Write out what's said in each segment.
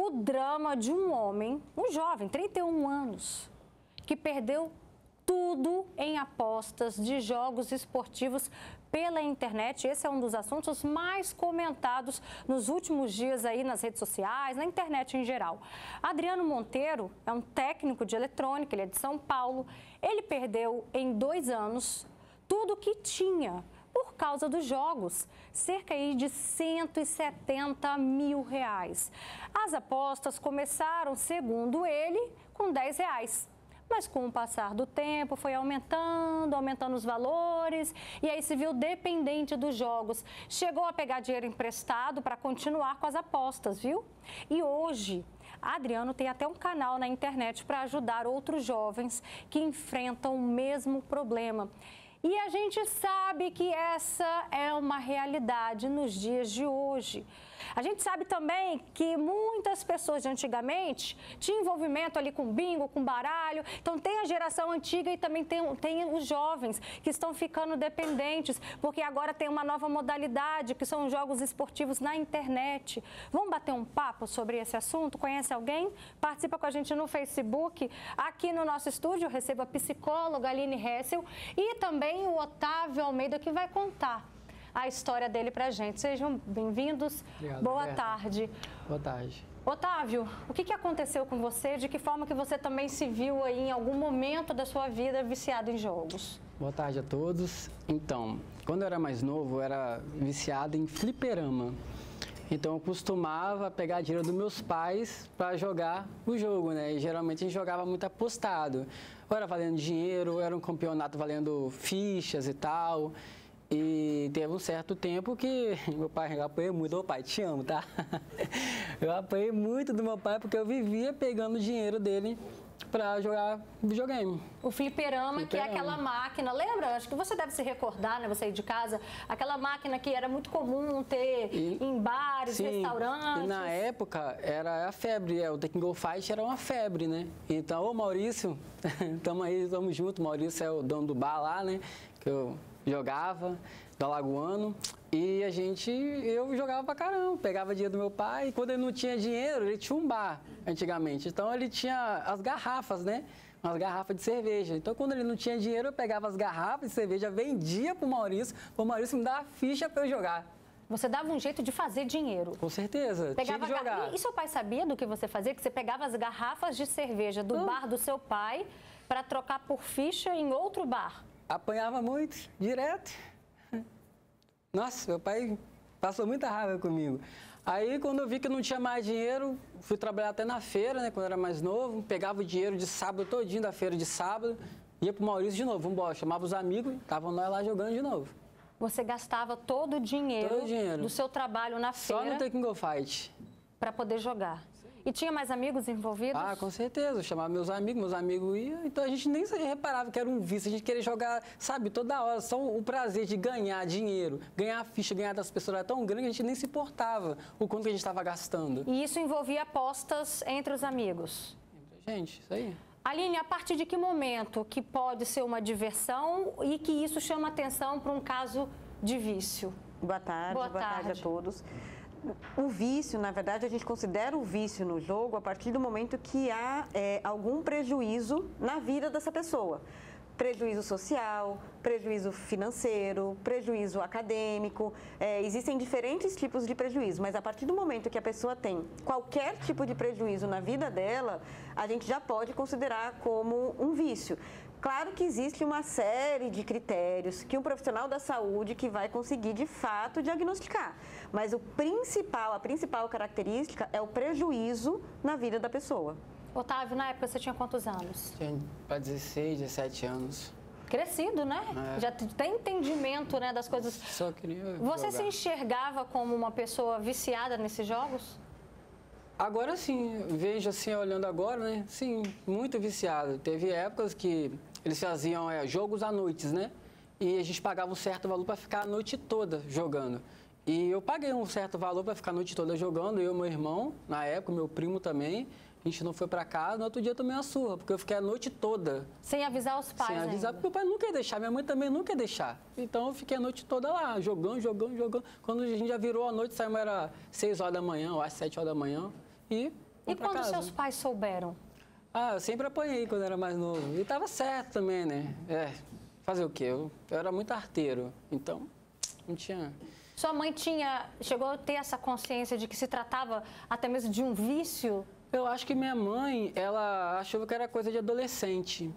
o drama de um homem, um jovem, 31 anos, que perdeu tudo em apostas de jogos esportivos pela internet. Esse é um dos assuntos mais comentados nos últimos dias aí nas redes sociais, na internet em geral. Adriano Monteiro é um técnico de eletrônica, ele é de São Paulo. Ele perdeu em 2 anos tudo que tinha por causa dos jogos, cerca aí de R$170 mil. As apostas começaram, segundo ele, com R$10. Mas com o passar do tempo foi aumentando os valores e aí se viu dependente dos jogos. Chegou a pegar dinheiro emprestado para continuar com as apostas, viu? E hoje, Adriano tem até um canal na internet para ajudar outros jovens que enfrentam o mesmo problema. E a gente sabe que essa é uma realidade nos dias de hoje. A gente sabe também que muitas pessoas de antigamente tinham envolvimento ali com bingo, com baralho. Então tem a geração antiga e também tem os jovens que estão ficando dependentes, porque agora tem uma nova modalidade, que são os jogos esportivos na internet. Vamos bater um papo sobre esse assunto? Conhece alguém? Participa com a gente no Facebook. Aqui no nosso estúdio eu recebo a psicóloga Aline Hessel e também o Otávio Almeida, que vai contar a história dele pra gente. Sejam bem-vindos. Boa tarde. Boa tarde. Otávio, o que aconteceu com você? De que forma que você também se viu aí em algum momento da sua vida viciado em jogos? Boa tarde a todos. Então, quando eu era mais novo, eu era viciado em fliperama. Então, eu costumava pegar dinheiro dos meus pais para jogar o jogo, né? E geralmente a gente jogava muito apostado. Ou era valendo dinheiro, ou era um campeonato valendo fichas e tal. E teve um certo tempo que meu pai, eu apanhei muito. Ô pai, te amo, tá? Eu apanhei muito do meu pai porque eu vivia pegando dinheiro dele para jogar videogame. O fliperama, que é aquela máquina, lembra? Acho que você deve se recordar, né? Você aí de casa, aquela máquina que era muito comum ter em bares, sim, restaurantes. E na época era a febre, o The King of Fight era uma febre, né? Então, ô Maurício, tamo junto, Maurício é o dono do bar lá, né? Que eu jogava, do Alagoano. E eu jogava pra caramba, pegava dinheiro do meu pai, e quando ele não tinha dinheiro, ele tinha um bar, antigamente. Então, ele tinha as garrafas, né? Umas garrafas de cerveja. Então, quando ele não tinha dinheiro, eu pegava as garrafas de cerveja, vendia pro Maurício me dava ficha pra eu jogar. Você dava um jeito de fazer dinheiro. Com certeza, tinha que jogar. E seu pai sabia do que você fazia? Que você pegava as garrafas de cerveja do bar do seu pai para trocar por ficha em outro bar? Apanhava muito, direto. Nossa, meu pai passou muita raiva comigo. Aí, quando eu vi que não tinha mais dinheiro, fui trabalhar até na feira, né, quando eu era mais novo, pegava o dinheiro de sábado todinho da feira de sábado, ia pro Maurício de novo, vamos embora, chamava os amigos, estavam nós lá jogando de novo. Você gastava todo o dinheiro do seu trabalho na feira? Só no The King of Fight. Para poder jogar. E tinha mais amigos envolvidos? Ah, com certeza. Eu chamava meus amigos iam. Então a gente nem reparava que era um vício. A gente queria jogar, sabe, toda hora. Só o prazer de ganhar dinheiro, ganhar a ficha, ganhar das pessoas era tão grande que a gente nem se importava o quanto que a gente estava gastando. E isso envolvia apostas entre os amigos? Entre a gente, isso aí. Aline, a partir de que momento que pode ser uma diversão e que isso chama atenção para um caso de vício? Boa tarde a todos. O vício, na verdade, a gente considera o vício no jogo a partir do momento que há algum prejuízo na vida dessa pessoa. Prejuízo social, prejuízo financeiro, prejuízo acadêmico. Existem diferentes tipos de prejuízo, mas a partir do momento que a pessoa tem qualquer tipo de prejuízo na vida dela, a gente já pode considerar como um vício. Claro que existe uma série de critérios que um profissional da saúde que vai conseguir, de fato, diagnosticar. Mas a principal característica é o prejuízo na vida da pessoa. Otávio, na época você tinha quantos anos? Tinha para 16, 17 anos. Crescido, né? Já tem entendimento, né, das coisas. Só queria Você jogar. se enxergava como uma pessoa viciada nesses jogos? Agora sim, vejo assim, olhando agora, né? Sim, muito viciado. Teve épocas que eles faziam jogos à noite, né? E a gente pagava um certo valor para ficar a noite toda jogando. E eu paguei um certo valor para ficar a noite toda jogando, eu e meu irmão, na época, meu primo também. A gente não foi para casa, no outro dia eu tomei uma surra, porque eu fiquei a noite toda. Sem avisar os pais? Sem avisar, ainda. porque meu pai nunca ia deixar, minha mãe também nunca ia deixar. Então eu fiquei a noite toda lá, jogando. Quando a gente já virou a noite, saímos, era 6 horas da manhã, ou às 7 horas da manhã. E E quando seus pais souberam? Eu sempre apanhei quando era mais novo. E tava certo também, né? Fazer o quê? Eu era muito arteiro, então não tinha... Sua mãe chegou a ter essa consciência de que se tratava até mesmo de um vício? Eu acho que minha mãe, ela achou que era coisa de adolescente.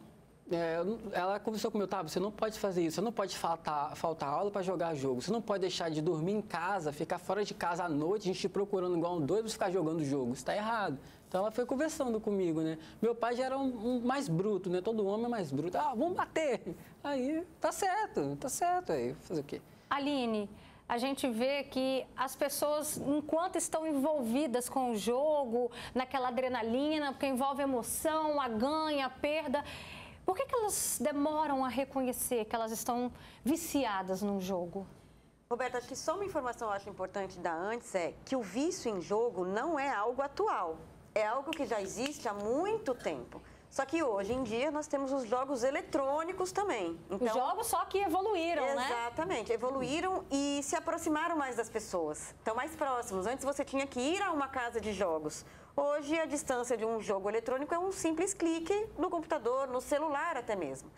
Ela conversou comigo, você não pode fazer isso, você não pode faltar aula para jogar jogo, você não pode deixar de dormir em casa, ficar fora de casa à noite, a gente te procurando igual um doido, ficar jogando jogo, isso está errado. Então ela foi conversando comigo, né? Meu pai já era um mais bruto, né? Todo homem é mais bruto. Vamos bater. Aí, tá certo aí, fazer o quê? Aline, a gente vê que as pessoas, enquanto estão envolvidas com o jogo, naquela adrenalina, porque envolve emoção, a ganha, a perda, por que elas demoram a reconhecer que elas estão viciadas num jogo? Roberta, acho que só uma informação eu acho importante dar antes é que o vício em jogo não é algo atual, é algo que já existe há muito tempo. Só que hoje em dia nós temos os jogos eletrônicos também. Então, os jogos só que evoluíram, né? Exatamente, evoluíram e se aproximaram mais das pessoas. Estão mais próximos. Antes você tinha que ir a uma casa de jogos. Hoje a distância de um jogo eletrônico é um simples clique no computador, no celular até mesmo.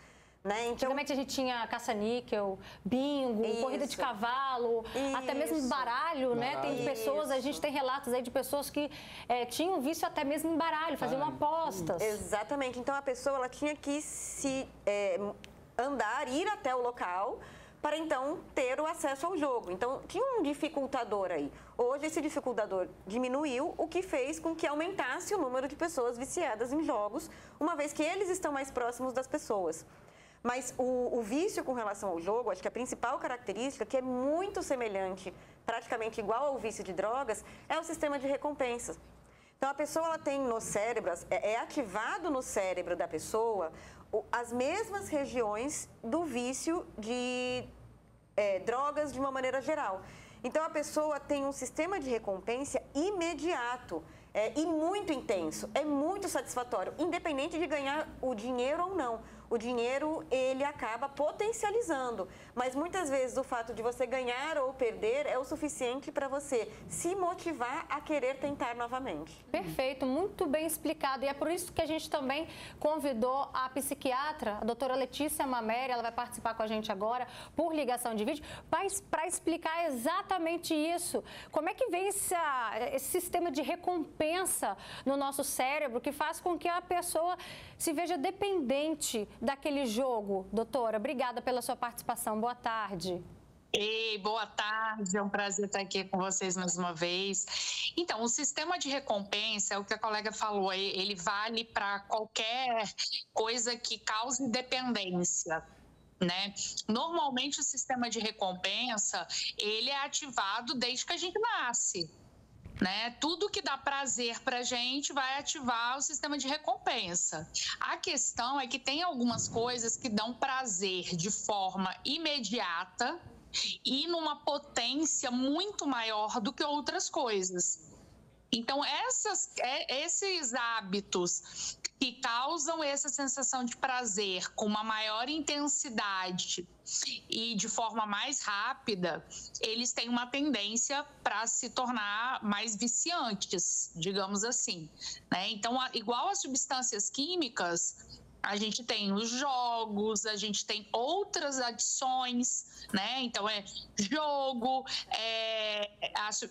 Né? Então, antigamente a gente tinha caça-níquel, bingo, corrida de cavalo, até mesmo baralho, né? Tem pessoas, a gente tem relatos aí de pessoas que tinham vício até mesmo em baralho, faziam apostas. Exatamente. Então a pessoa ela tinha que ir até o local para então ter o acesso ao jogo. Então tinha um dificultador aí. Hoje esse dificultador diminuiu, o que fez com que aumentasse o número de pessoas viciadas em jogos, uma vez que eles estão mais próximos das pessoas. Mas o vício com relação ao jogo, acho que a principal característica, que é muito semelhante, praticamente igual ao vício de drogas, é o sistema de recompensas. Então, a pessoa ela tem no cérebro, é ativado no cérebro da pessoa as mesmas regiões do vício de drogas de uma maneira geral. Então, a pessoa tem um sistema de recompensa imediato e muito intenso, é muito satisfatório, independente de ganhar o dinheiro ou não. O dinheiro, ele acaba potencializando, mas muitas vezes o fato de você ganhar ou perder é o suficiente para você se motivar a querer tentar novamente. Perfeito, muito bem explicado. E é por isso que a gente também convidou a psiquiatra, a doutora Letícia Mameri, ela vai participar com a gente agora por ligação de vídeo, para explicar exatamente isso. Como é que vem esse sistema de recompensa no nosso cérebro que faz com que a pessoa se veja dependente daquele jogo. Doutora, obrigada pela sua participação. Boa tarde. Ei, boa tarde, é um prazer estar aqui com vocês mais uma vez. Então, o sistema de recompensa, é o que a colega falou, ele vale para qualquer coisa que cause dependência, né? Normalmente o sistema de recompensa, ele é ativado desde que a gente nasce. Né? Tudo que dá prazer para a gente vai ativar o sistema de recompensa. A questão é que tem algumas coisas que dão prazer de forma imediata e numa potência muito maior do que outras coisas. Então, esses hábitos que causam essa sensação de prazer com uma maior intensidade e de forma mais rápida, eles têm uma tendência para se tornar mais viciantes, digamos assim, né? Então, igual as substâncias químicas, a gente tem os jogos, a gente tem outras adições, né? Então, jogo,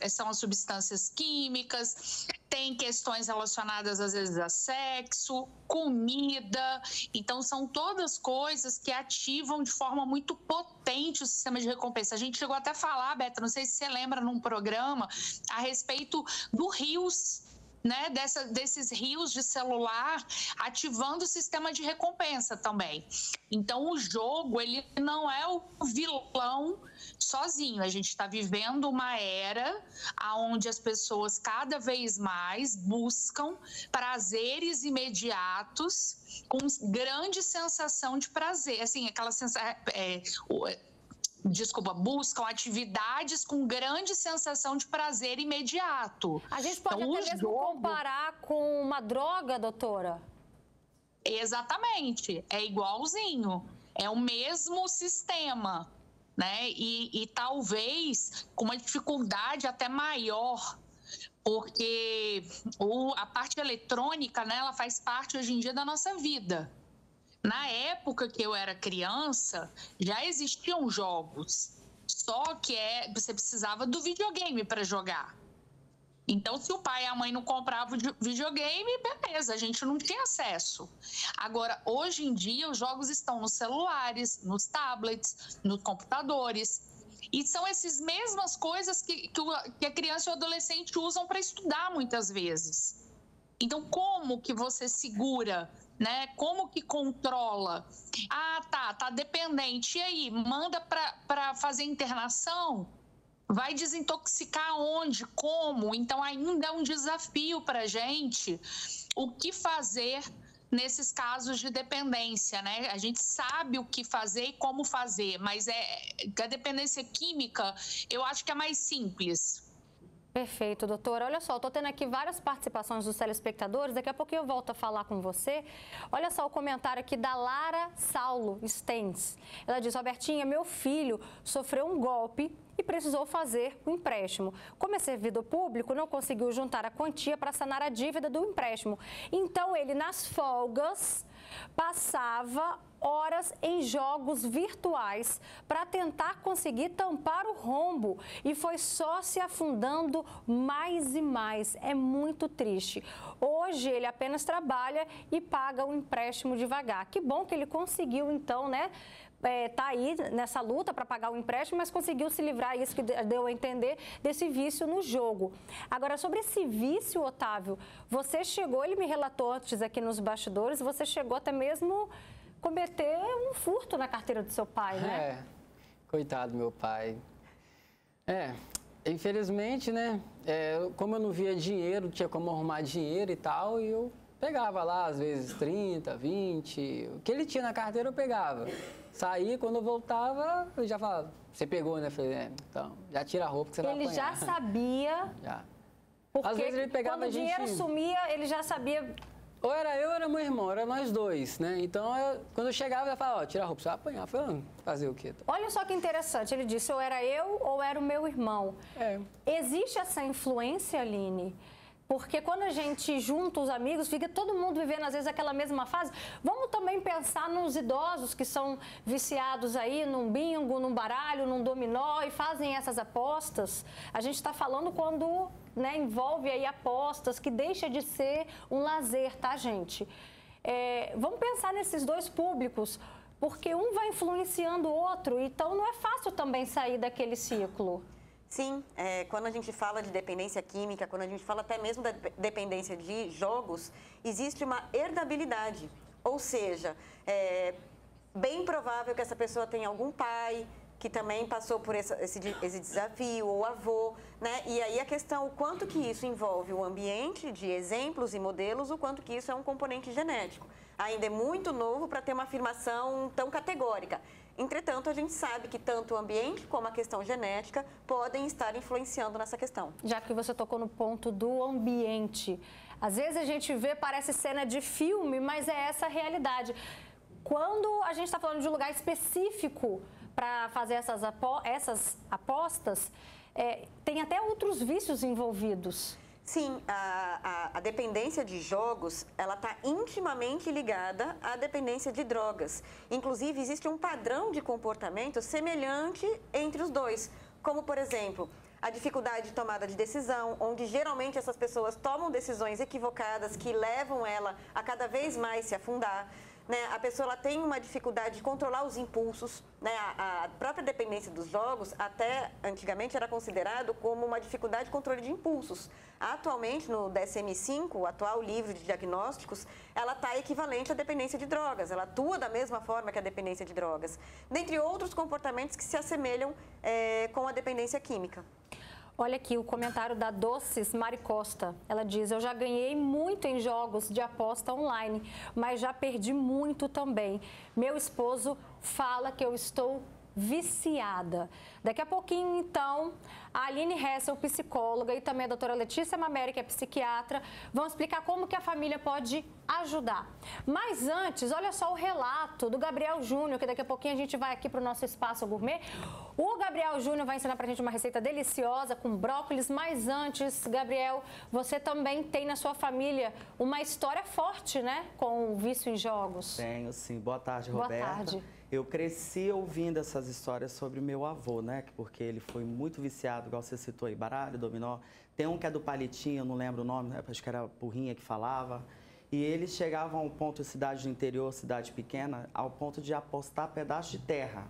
são as substâncias químicas, tem questões relacionadas, às vezes, a sexo, comida. Então, são todas coisas que ativam de forma muito potente o sistema de recompensa. A gente chegou até a falar, Beta, não sei se você lembra, num programa, a respeito do rios, né, desses rios de celular ativando o sistema de recompensa também. Então, o jogo, ele não é o vilão sozinho. A gente está vivendo uma era onde as pessoas cada vez mais buscam prazeres imediatos com grande sensação de prazer. Assim, aquela sensação... buscam atividades com grande sensação de prazer imediato. A gente pode até mesmo comparar com uma droga, doutora? Exatamente, é igualzinho, é o mesmo sistema, né? E talvez com uma dificuldade até maior, porque a parte eletrônica, né, ela faz parte hoje em dia da nossa vida. Na época que eu era criança, já existiam jogos, só que você precisava do videogame para jogar. Então, se o pai e a mãe não compravam videogame, beleza, a gente não tinha acesso. Agora, hoje em dia, os jogos estão nos celulares, nos tablets, nos computadores. E são essas mesmas coisas que a criança e o adolescente usam para estudar muitas vezes. Então, como que você segura, né? Como que controla? Ah, tá dependente. E aí, manda para fazer internação? Vai desintoxicar onde? Como? Então, ainda é um desafio para a gente o que fazer nesses casos de dependência, né? A gente sabe o que fazer e como fazer, mas a dependência química, eu acho que é mais simples. Perfeito, doutora. Olha só, estou tendo aqui várias participações dos telespectadores, daqui a pouquinho eu volto a falar com você. Olha só o comentário aqui da Lara Saulo Stens. Ela diz: Robertinha, meu filho sofreu um golpe e precisou fazer um empréstimo. Como é servidor público, não conseguiu juntar a quantia para sanar a dívida do empréstimo. Então, ele, nas folgas, passava horas em jogos virtuais para tentar conseguir tampar o rombo e foi só se afundando mais e mais. É muito triste. Hoje ele apenas trabalha e paga o empréstimo devagar. Que bom que ele conseguiu então, né? Tá aí nessa luta para pagar o empréstimo, mas conseguiu se livrar, isso que deu a entender, desse vício no jogo. Agora, sobre esse vício, Otávio, você chegou, ele me relatou antes aqui nos bastidores, você chegou até mesmo cometer um furto na carteira do seu pai, né? Coitado do meu pai. Infelizmente, né, como eu não via dinheiro, tinha como arrumar dinheiro e tal, e eu pegava lá, às vezes, 30, 20, o que ele tinha na carteira eu pegava. Saía, quando eu voltava, eu já falava, você pegou, né? Falei, então, já tira a roupa que você vai apanhar. Ele já sabia. Já. Porque às vezes ele pegava quando o dinheiro sumia, ele já sabia. Ou era eu ou era meu irmão, era nós dois, né? Então, quando eu chegava, eu já falava, tira a roupa, você vai apanhar. Eu falei, fazer o quê? Olha só que interessante, ele disse, ou era eu ou era o meu irmão. Existe essa influência, Aline? Porque quando a gente junta os amigos, fica todo mundo vivendo, às vezes, aquela mesma fase. Vamos também pensar nos idosos que são viciados aí num bingo, num baralho, num dominó e fazem essas apostas. A gente está falando quando, né, envolve aí apostas, que deixa de ser um lazer, tá, gente? Vamos pensar nesses dois públicos, porque um vai influenciando o outro, então não é fácil também sair daquele ciclo. Sim, quando a gente fala de dependência química, quando a gente fala até mesmo da dependência de jogos, existe uma herdabilidade. Ou seja, é bem provável que essa pessoa tenha algum pai que também passou por esse desafio, ou avô, né? E aí a questão, o quanto que isso envolve o ambiente de exemplos e modelos, o quanto que isso é um componente genético. Ainda é muito novo para ter uma afirmação tão categórica. Entretanto, a gente sabe que tanto o ambiente como a questão genética podem estar influenciando nessa questão. Já que você tocou no ponto do ambiente, às vezes a gente vê, parece cena de filme, mas é essa a realidade. Quando a gente está falando de um lugar específico para fazer essas apostas, tem até outros vícios envolvidos. Sim, a dependência de jogos, ela está intimamente ligada à dependência de drogas. Inclusive, existe um padrão de comportamento semelhante entre os dois. Como, por exemplo, a dificuldade de tomada de decisão, onde geralmente essas pessoas tomam decisões equivocadas que levam ela a cada vez mais se afundar. Né? A pessoa ela tem uma dificuldade de controlar os impulsos, né? A própria dependência dos jogos, até antigamente era considerado como uma dificuldade de controle de impulsos. Atualmente, no DSM-5, o atual livro de diagnósticos, ela está equivalente à dependência de drogas, ela atua da mesma forma que a dependência de drogas, dentre outros comportamentos que se assemelham com a dependência química. Olha aqui o comentário da Doces Mari Costa. Ela diz, eu já ganhei muito em jogos de aposta online, mas já perdi muito também. Meu esposo fala que eu estou viciada. Daqui a pouquinho, então, a Aline Hessel, psicóloga, e também a doutora Letícia Mameri, que é psiquiatra, vão explicar como que a família pode ajudar. Mas antes, olha só o relato do Gabriel Júnior, que daqui a pouquinho a gente vai aqui para o nosso Espaço Gourmet. O Gabriel Júnior vai ensinar para a gente uma receita deliciosa com brócolis, mas antes, Gabriel, você também tem na sua família uma história forte, né, com o vício em jogos. Tenho, sim. Boa tarde, Roberta. Boa tarde. Eu cresci ouvindo essas histórias sobre meu avô, né? Porque ele foi muito viciado, igual você citou aí, baralho, dominó. Tem um que é do palitinho, não lembro o nome, né? Acho que era Porrinha que falava. E eles chegavam ao ponto, cidade do interior, cidade pequena, ao ponto de apostar pedaço de terra.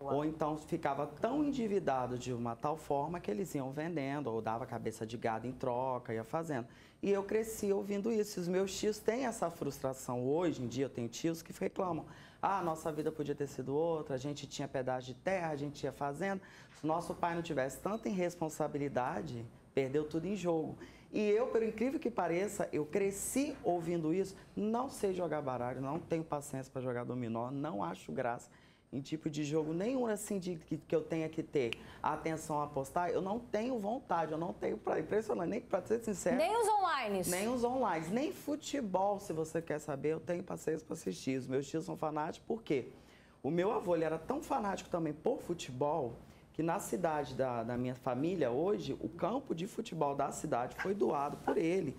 Uau. Ou então ficava tão endividado de uma tal forma que eles iam vendendo, ou dava cabeça de gado em troca, ia fazendo. E eu cresci ouvindo isso. Os meus tios têm essa frustração. Hoje em dia eu tenho tios que reclamam. Ah, nossa vida podia ter sido outra, a gente tinha pedaço de terra, a gente ia fazendo. Se nosso pai não tivesse tanta irresponsabilidade, perdeu tudo em jogo. E eu, por incrível que pareça, eu cresci ouvindo isso. Não sei jogar baralho, não tenho paciência para jogar dominó, não acho graça em tipo de jogo nenhum assim que eu tenha que ter atenção a apostar. Eu não tenho vontade, eu não tenho, impressionante, nem para ser sincero. Nem os online. Nem os online, nem futebol, se você quer saber, eu tenho paciência para assistir. Os meus tios são fanáticos, por quê? O meu avô, ele era tão fanático também por futebol, que na cidade da minha família, hoje, o campo de futebol da cidade foi doado por ele,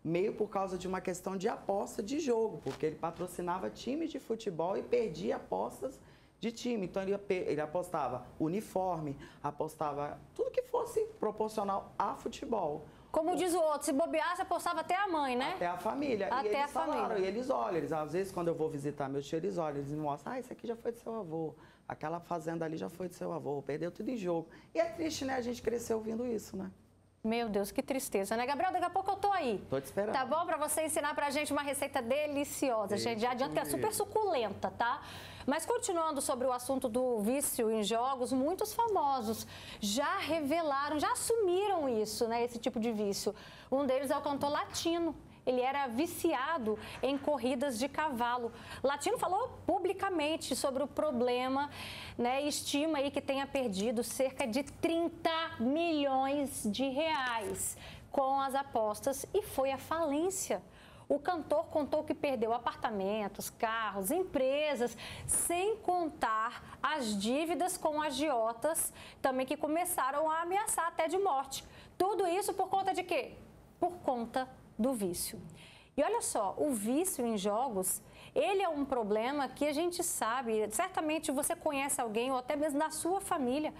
meio por causa de uma questão de aposta de jogo, porque ele patrocinava times de futebol e perdia apostas de time. Então ele apostava uniforme, apostava tudo que fosse proporcional a futebol. Como diz o outro, se bobear, você apostava até a mãe, né? Até a família. Até e eles a família. Falaram, e eles olham, às vezes quando eu vou visitar meus tios, eles olham, eles me mostram, isso aqui já foi do seu avô, aquela fazenda ali já foi do seu avô, perdeu tudo em jogo. E é triste, né? A gente cresceu ouvindo isso, né? Meu Deus, que tristeza, né, Gabriel? Daqui a pouco eu tô aí. Tô te esperando. Tá bom? Pra você ensinar pra gente uma receita deliciosa. Gente, já adianta que é super suculenta, tá? Mas continuando sobre o assunto do vício em jogos, muitos famosos já revelaram, já assumiram isso, né? Esse tipo de vício. Um deles é o cantor Latino. Ele era viciado em corridas de cavalo. Latino falou publicamente sobre o problema, né? Estima aí que tenha perdido cerca de 30 milhões de reais com as apostas e foi à falência. O cantor contou que perdeu apartamentos, carros, empresas, sem contar as dívidas com agiotas, também que começaram a ameaçar até de morte. Tudo isso por conta de quê? Por conta do vício. E olha só, o vício em jogos, ele é um problema que a gente sabe, certamente você conhece alguém ou até mesmo da sua família,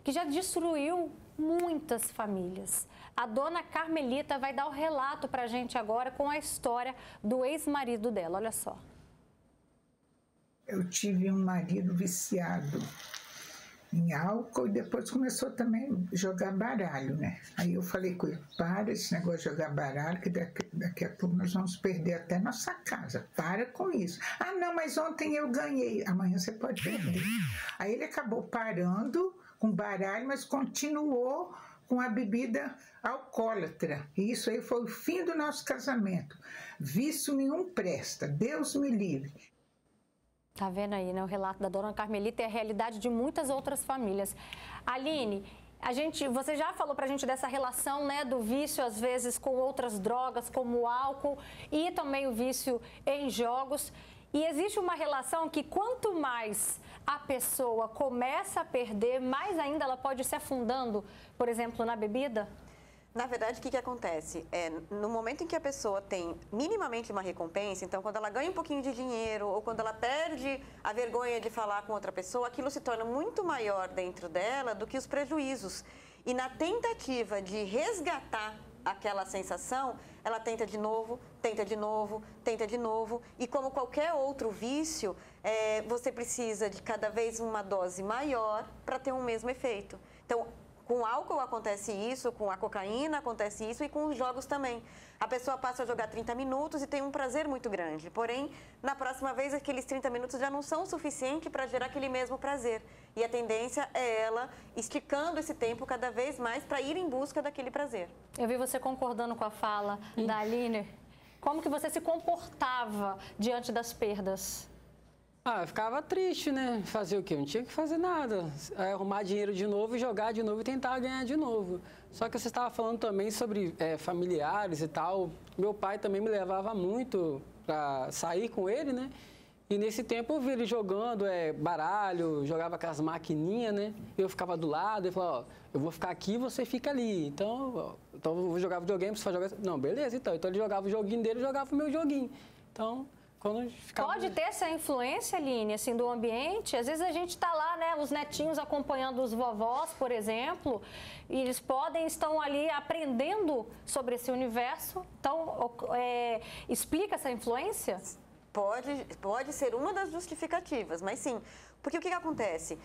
que já destruiu muitas famílias. A dona Carmelita vai dar o relato pra gente agora com a história do ex-marido dela, olha só. Eu tive um marido viciado em álcool e depois começou também a jogar baralho, né? Aí eu falei com ele, para esse negócio de jogar baralho, que daqui a pouco nós vamos perder até nossa casa. Para com isso. Ah, não, mas ontem eu ganhei. Amanhã você pode perder. Aí ele acabou parando com baralho, mas continuou com a bebida alcoólatra. E isso aí foi o fim do nosso casamento. Vício nenhum presta. Deus me livre. Tá vendo aí, né? O relato da dona Carmelita é a realidade de muitas outras famílias. Aline, você já falou pra gente dessa relação, né, do vício, às vezes, com outras drogas, como o álcool e também o vício em jogos. E existe uma relação que quanto mais a pessoa começa a perder, mais ainda ela pode se afundando, por exemplo, na bebida? Na verdade, o que acontece? No momento em que a pessoa tem minimamente uma recompensa, então quando ela ganha um pouquinho de dinheiro ou quando ela perde a vergonha de falar com outra pessoa, aquilo se torna muito maior dentro dela do que os prejuízos. E na tentativa de resgatar aquela sensação, ela tenta de novo, tenta de novo, tenta de novo. E como qualquer outro vício, você precisa de cada vez uma dose maior para ter o mesmo efeito. Então, com o álcool acontece isso, com a cocaína acontece isso e com os jogos também. A pessoa passa a jogar 30 minutos e tem um prazer muito grande. Porém, na próxima vez, aqueles 30 minutos já não são o suficiente para gerar aquele mesmo prazer. E a tendência é ela esticando esse tempo cada vez mais para ir em busca daquele prazer. Eu vi você concordando com a fala da Aline. Como que você se comportava diante das perdas? Eu ficava triste, né? Fazer o quê? Não tinha que fazer nada. Arrumar dinheiro de novo, jogar de novo e tentar ganhar de novo. Só que você estava falando também sobre familiares e tal. Meu pai também me levava muito para sair com ele, né? E nesse tempo eu vi ele jogando baralho, jogava com as maquininhas, né? Eu ficava do lado e falava, eu vou ficar aqui, você fica ali. Então eu vou jogar videogame, você vai jogar... Não, beleza, então. Então ele jogava o joguinho dele, eu jogava o meu joguinho. Então... Pode ter essa influência, Aline, assim, do ambiente? Às vezes a gente está lá, né, os netinhos acompanhando os vovós, por exemplo, e eles estão ali aprendendo sobre esse universo. Então, explica essa influência? Pode ser uma das justificativas, mas sim. Porque o que acontece?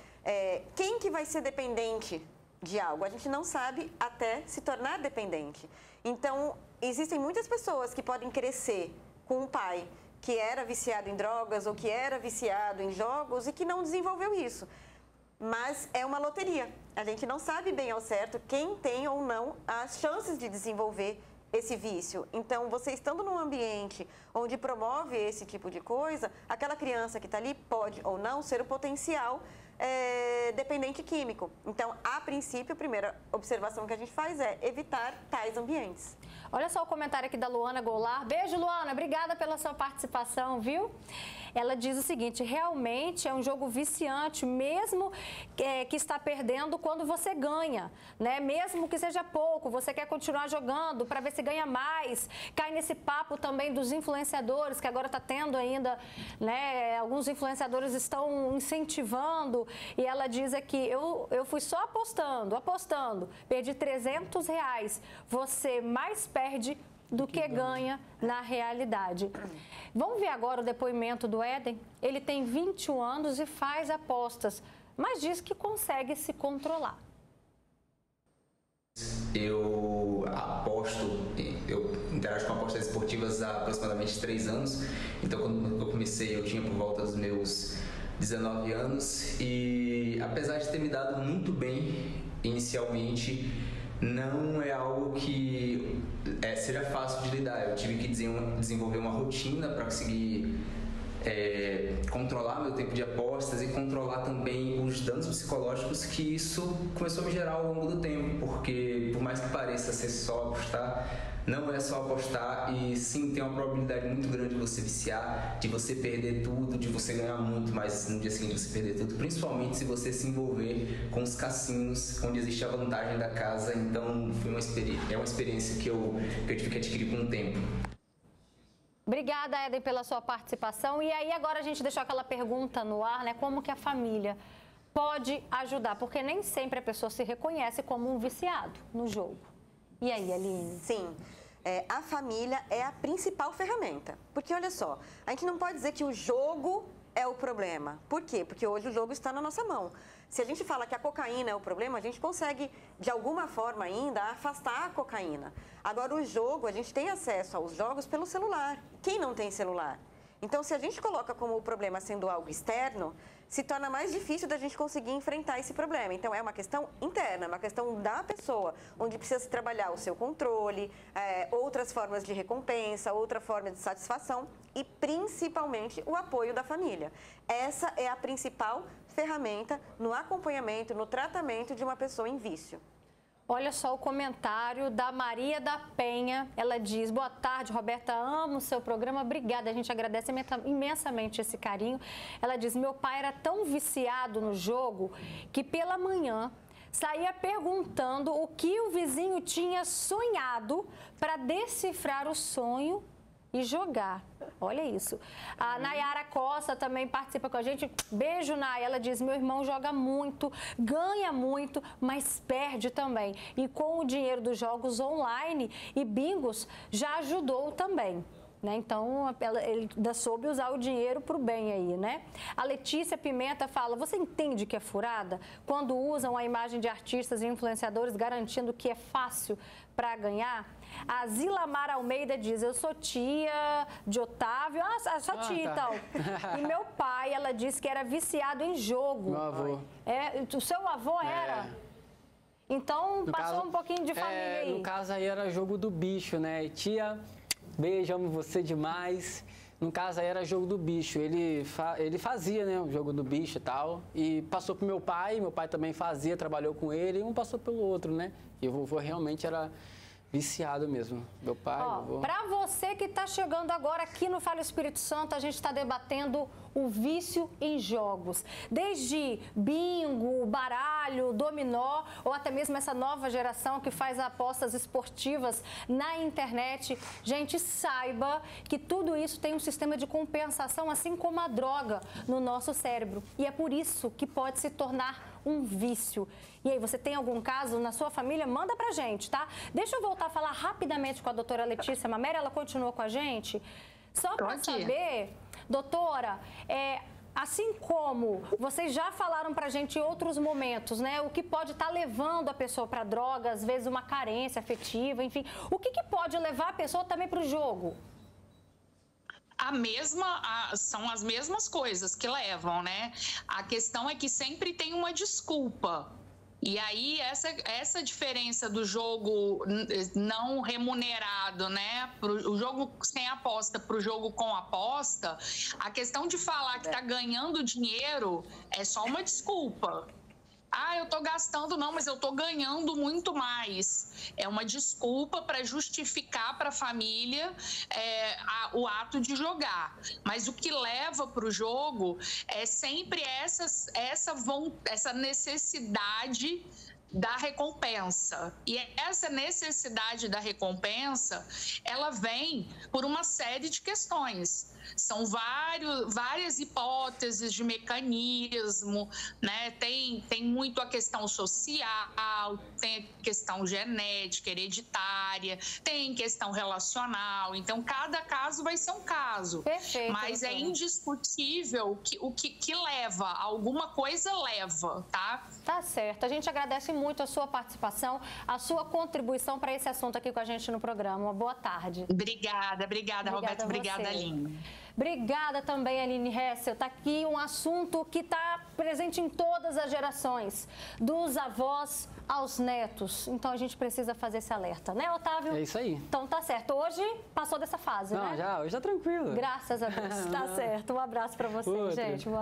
Quem que vai ser dependente de algo? A gente não sabe até se tornar dependente. Então, existem muitas pessoas que podem crescer com um pai que era viciado em drogas ou que era viciado em jogos e que não desenvolveu isso. Mas é uma loteria. A gente não sabe bem ao certo quem tem ou não as chances de desenvolver esse vício. Então, você estando num ambiente onde promove esse tipo de coisa, aquela criança que está ali pode ou não ser o potencial dependente químico. Então, a princípio, a primeira observação que a gente faz é evitar tais ambientes. Olha só o comentário aqui da Luana Goulart. Beijo, Luana. Obrigada pela sua participação, viu? Ela diz o seguinte, realmente é um jogo viciante, mesmo que está perdendo quando você ganha, né? Mesmo que seja pouco, você quer continuar jogando para ver se ganha mais. Cai nesse papo também dos influenciadores, que agora está tendo ainda, né? Alguns influenciadores estão incentivando. E ela diz aqui, eu fui só apostando, perdi R$300. Você mais perde do que ganha na realidade. Vamos ver agora o depoimento do Éden? Ele tem 21 anos e faz apostas, mas diz que consegue se controlar. Eu interajo com apostas esportivas há aproximadamente 3 anos. Então, quando eu comecei, eu tinha por volta dos meus 19 anos. E apesar de ter me dado muito bem inicialmente, não é algo que seja fácil de lidar. Eu tive que desenvolver uma rotina para conseguir controlar meu tempo de apostas e controlar também os danos psicológicos que isso começou a me gerar ao longo do tempo, porque por mais que pareça ser só apostar, não é só apostar e sim tem uma probabilidade muito grande de você viciar, de você perder tudo, de você ganhar muito, mas no dia seguinte você perder tudo, principalmente se você se envolver com os cassinos, onde existe a vantagem da casa. Então foi uma experiência que eu tive que adquirir com o tempo. Obrigada, Éden, pela sua participação. E aí agora a gente deixou aquela pergunta no ar, né? Como que a família pode ajudar? Porque nem sempre a pessoa se reconhece como um viciado no jogo. E aí, Aline? Sim, a família é a principal ferramenta. Porque, olha só, a gente não pode dizer que o jogo é o problema. Por quê? Porque hoje o jogo está na nossa mão. Se a gente fala que a cocaína é o problema, a gente consegue, de alguma forma ainda, afastar a cocaína. Agora, o jogo, a gente tem acesso aos jogos pelo celular. Quem não tem celular? Então, se a gente coloca como o problema sendo algo externo, se torna mais difícil da gente conseguir enfrentar esse problema. Então, é uma questão interna, é uma questão da pessoa, onde precisa se trabalhar o seu controle, outras formas de recompensa, outra forma de satisfação e, principalmente, o apoio da família. Essa é a principal ferramenta no acompanhamento, no tratamento de uma pessoa em vício. Olha só o comentário da Maria da Penha. Ela diz, boa tarde, Roberta, amo o seu programa, obrigada, a gente agradece imensamente esse carinho. Ela diz, meu pai era tão viciado no jogo que pela manhã saía perguntando o que o vizinho tinha sonhado para decifrar o sonho e jogar. Olha isso. A Nayara Costa também participa com a gente. Beijo, Nay. Ela diz, meu irmão joga muito, ganha muito, mas perde também. E com o dinheiro dos jogos online e bingos, já ajudou também. Né? Então, ele ainda soube usar o dinheiro para o bem aí, né? A Letícia Pimenta fala, você entende que é furada? Quando usam a imagem de artistas e influenciadores garantindo que é fácil para ganhar? A Zilamar Almeida diz, eu sou tia de Otávio, sua tia então. E meu pai, ela disse que era viciado em jogo. Meu avô. O seu avô era? Então, passou um pouquinho de família aí. No caso aí era jogo do bicho, né? Tia, beijo, amo você demais. No caso aí era jogo do bicho. Ele fazia, né, o jogo do bicho e tal. E passou pro meu pai também fazia, trabalhou com ele, e um passou pelo outro, né? E o vovô realmente era viciado mesmo. Meu pai, vovô. Para você que está chegando agora aqui no Fala Espírito Santo, a gente está debatendo o vício em jogos. Desde bingo, baralho, dominó, ou até mesmo essa nova geração que faz apostas esportivas na internet. Gente, saiba que tudo isso tem um sistema de compensação, assim como a droga, no nosso cérebro. E é por isso que pode se tornar um vício. E aí, você tem algum caso na sua família? Manda pra gente, tá? Deixa eu voltar a falar rapidamente com a doutora Letícia Mameri, ela continua com a gente. Só para saber, doutora, assim como vocês já falaram pra gente em outros momentos, né? O que pode estar levando a pessoa pra droga, às vezes uma carência afetiva, enfim. O que pode levar a pessoa também pro jogo? São as mesmas coisas que levam, né? A questão é que sempre tem uma desculpa. E aí, essa diferença do jogo não remunerado, né? O jogo sem aposta para o jogo com aposta, a questão de falar que está ganhando dinheiro é só uma desculpa. Ah, eu estou gastando, não, mas eu estou ganhando muito mais. É uma desculpa para justificar para a família o ato de jogar. Mas o que leva para o jogo é sempre essa necessidade da recompensa. E essa necessidade da recompensa, ela vem por uma série de questões. São várias hipóteses de mecanismo, né? Tem muito a questão social, tem a questão genética, hereditária, tem questão relacional. Então, cada caso vai ser um caso. Perfeito, mas é indiscutível que o que leva, alguma coisa leva, tá? Tá certo. A gente agradece muito a sua participação, a sua contribuição para esse assunto aqui com a gente no programa. Uma boa tarde. Obrigada, Roberto. Obrigada, Aline. Obrigada também, Aline Hessel. Está aqui um assunto que está presente em todas as gerações, dos avós aos netos. Então, a gente precisa fazer esse alerta, né, Otávio? É isso aí. Então, tá certo. Hoje passou dessa fase, né? Não, hoje tá tranquilo. Graças a Deus. Tá certo. Um abraço para vocês, gente.